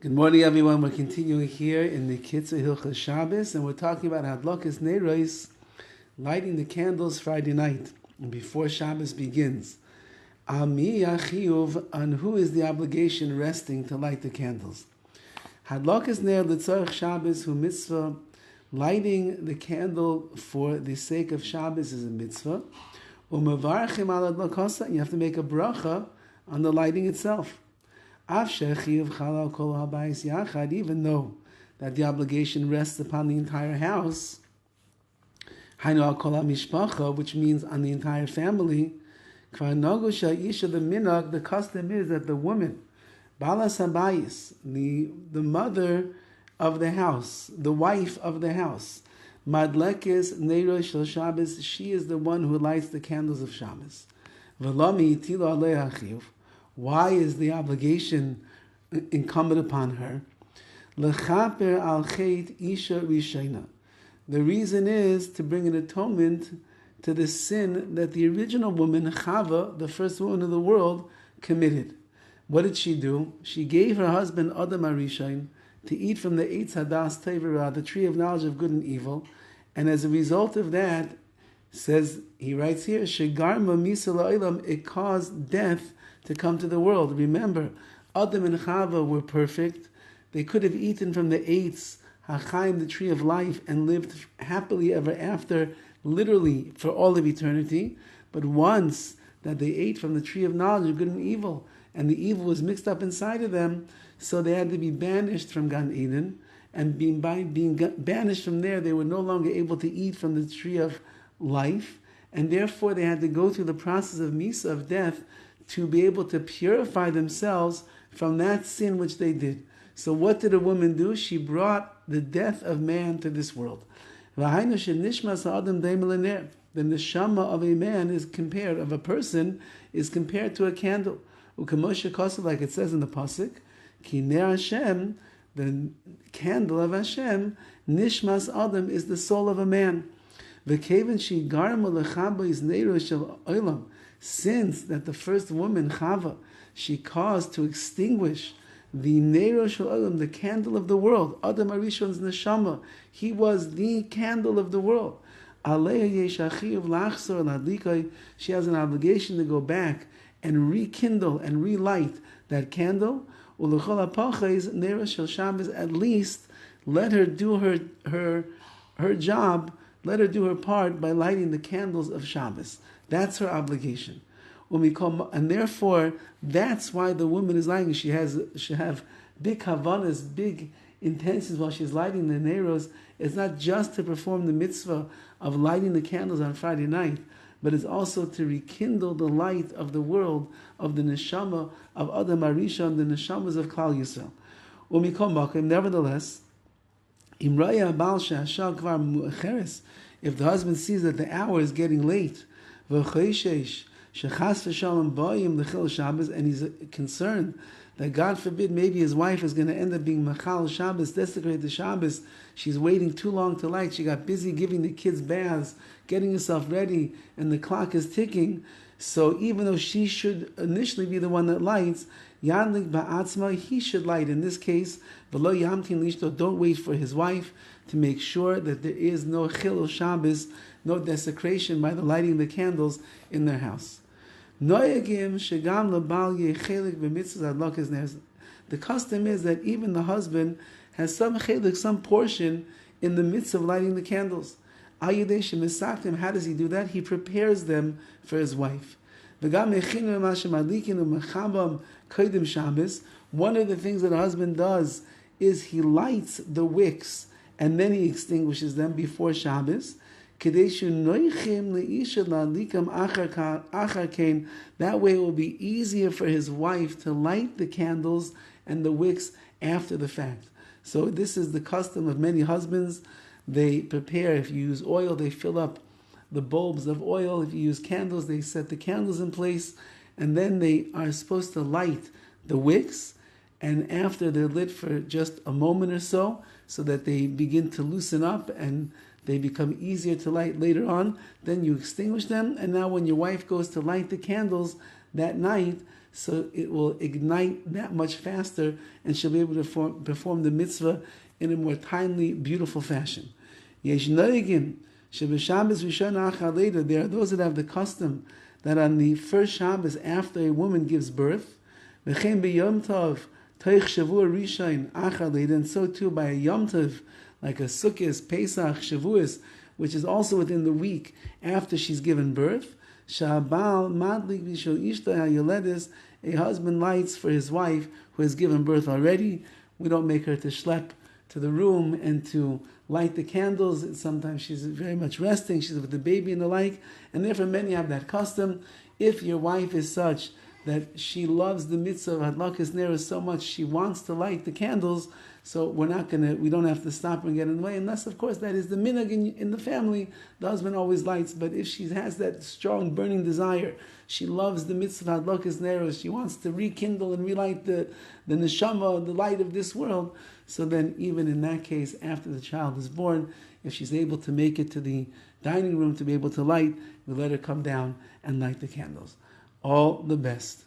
Good morning, everyone. We're continuing here in the KITZUR HILCHOS Shabbos, and we're talking about Hadlakas Neiros, lighting the candles Friday night before Shabbos begins. Ami Achiyuv, on who is the obligation resting to light the candles? Hadlakas Ner L'Tzorech Shabbos Hu Mitzvah. Lighting the candle for the sake of Shabbos is a mitzvah. Umevarchim al Hadlakasa. You have to make a bracha on the lighting itself. Even though that the obligation rests upon the entire house, which means on the entire family, the custom is that the woman, the mother of the house, the wife of the house, she is the one who lights the candles of Shabbos. Why is the obligation incumbent upon her? L'chaper al chet isha rishena. The reason is to bring an atonement to the sin that the original woman, Chava, the first woman of the world, committed. What did she do? She gave her husband Adam HaRishon to eat from the Eitz Hadas Teivera, the tree of knowledge of good and evil, and as a result of that, he writes here, Shegarma misa la'olam, it caused death to come to the world. Remember, Adam and Chava were perfect. They could have eaten from the Eitz HaChaim, the tree of life, and lived happily ever after, literally for all of eternity. But once that they ate from the tree of knowledge of good and evil, and the evil was mixed up inside of them, so they had to be banished from Gan Eden. And being banished from there, they were no longer able to eat from the tree of life, and therefore they had to go through the process of Misa, of death, to be able to purify themselves from that sin which they did. So what did a woman do? She brought the death of man to this world. The neshama of a man is compared, of a person, is compared to a candle. Like it says in the pasuk, Ki ner Hashem, the candle of Hashem, nishmas Adam is the soul of a man. Since that the first woman, Chava, she caused to extinguish the Neiro Shel Olam, the candle of the world, Adam HaRishon's neshama, he was the candle of the world. She has an obligation to go back and rekindle and relight that candle. At least let her do her job, let her do her part by lighting the candles of Shabbos. That's her obligation. And therefore, that's why the woman is lighting. She have big kavanas, big intentions while she's lighting the neiros. It's not just to perform the mitzvah of lighting the candles on Friday night, but it's also to rekindle the light of the world, of the neshama of Adam HaRishon, the neshamas of Klal Yisrael. Nevertheless, if the husband sees that the hour is getting late, and he's concerned that, God forbid, maybe his wife is going to end up being machal Shabbos, desecrate the Shabbos. She's waiting too long to light. She got busy giving the kids baths, getting herself ready, and the clock is ticking. So even though she should initially be the one that lights, Yadlik ba'atzma, he should light. In this case, v'lo yamtin lishto, don't wait for his wife, to make sure that there is no chilul Shabbos, no desecration by the lighting of the candles in their house. The custom is that even the husband has some chelik, some portion in the midst of lighting the candles. How does he do that? He prepares them for his wife. One of the things that a husband does is he lights the wicks and then he extinguishes them before Shabbos. That way it will be easier for his wife to light the candles and the wicks after the fact. So this is the custom of many husbands. They prepare, if you use oil, they fill up the bulbs of oil. If you use candles, they set the candles in place, and then they are supposed to light the wicks, and after they're lit for just a moment or so that they begin to loosen up and they become easier to light later on, then you extinguish them, and now when your wife goes to light the candles that night, so it will ignite that much faster, and she'll be able to perform the mitzvah in a more timely, beautiful fashion. Yesh noegim sheb'Shabbos Rishon achar leida. There are those that have the custom that on the first Shabbos after a woman gives birth, v'chein b'Yom Tov toich Shavua Rishon achar leida, and so too by a Yom Tov, like a Sukkot, Pesach, Shavuos, which is also within the week after she's given birth. Shabal madlik v'shel ishta hayoledes, a husband lights for his wife who has given birth already. We don't make her to schlep to the room and to light the candles. Sometimes she's very much resting, she's with the baby and the like, and therefore many have that custom. If your wife is such that she loves the mitzvah of Hadlakas Ner so much, she wants to light the candles, so we don't have to stop and get in the way, unless of course that is the minhag in the family. The husband always lights, but if she has that strong burning desire, she loves the mitzvah of Hadlakas Ner, she wants to rekindle and relight the neshama, the light of this world, so then even in that case, after the child is born, if she's able to make it to the dining room to be able to light, we let her come down and light the candles. All the best.